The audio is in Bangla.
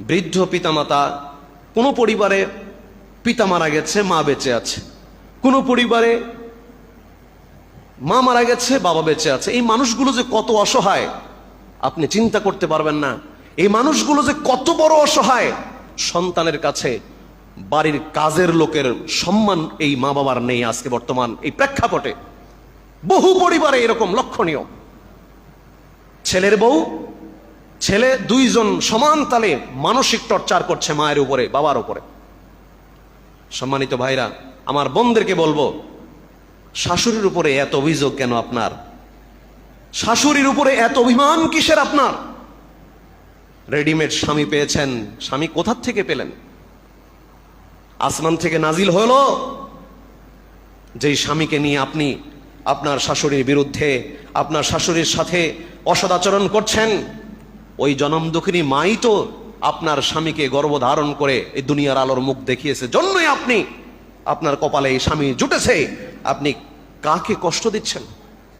বৃদ্ধ পিতামাতা, কোনো পরিবারে পিতা মারা গেছে, মা বেঁচে আছে, কোনো পরিবারে মা মারা গেছে, বাবা বেঁচে আছে। এই মানুষগুলো যে কত অসহায় আপনি চিন্তা করতে পারবেন না। এই মানুষগুলো যে কত বড় অসহায়, সন্তানের কাছে বাড়ির কাজের লোকের সম্মান এই মা বাবার নেই আজকে বর্তমান এই প্রেক্ষাপটে। বহু পরিবারে এরকম লক্ষণীয়। ছেলের বউ, ছেলে দুইজন সমান তালে মানসিক টর্চার করছে মায়ের উপরে, বাবার উপরে। সম্মানিত ভাইরা, আমার বোনদেরকে বলবো, শাশুড়ির উপরে এত অভিযোগ কেন আপনার? শাশুড়ির উপরে এত অভিমান কিসের আপনার? রেডিমেড স্বামী পেয়েছেন, স্বামী কোথা থেকে পেলেন? আসমান থেকে নাজিল হলো? যেই স্বামীকে নিয়ে আপনি আপনার শাশুড়ির বিরুদ্ধে, আপনার শাশুড়ির সাথে অসদাচরণ করছেন, ওই জনম দুঃখিনী মাই তো আপনার স্বামীকে গর্ভধারণ করে এই দুনিয়ার আলোর মুখ দেখিয়েছে, জন্যই আপনি আপনার কপালে এই স্বামী জুটেছে। আপনি কাকে কষ্ট দিচ্ছেন?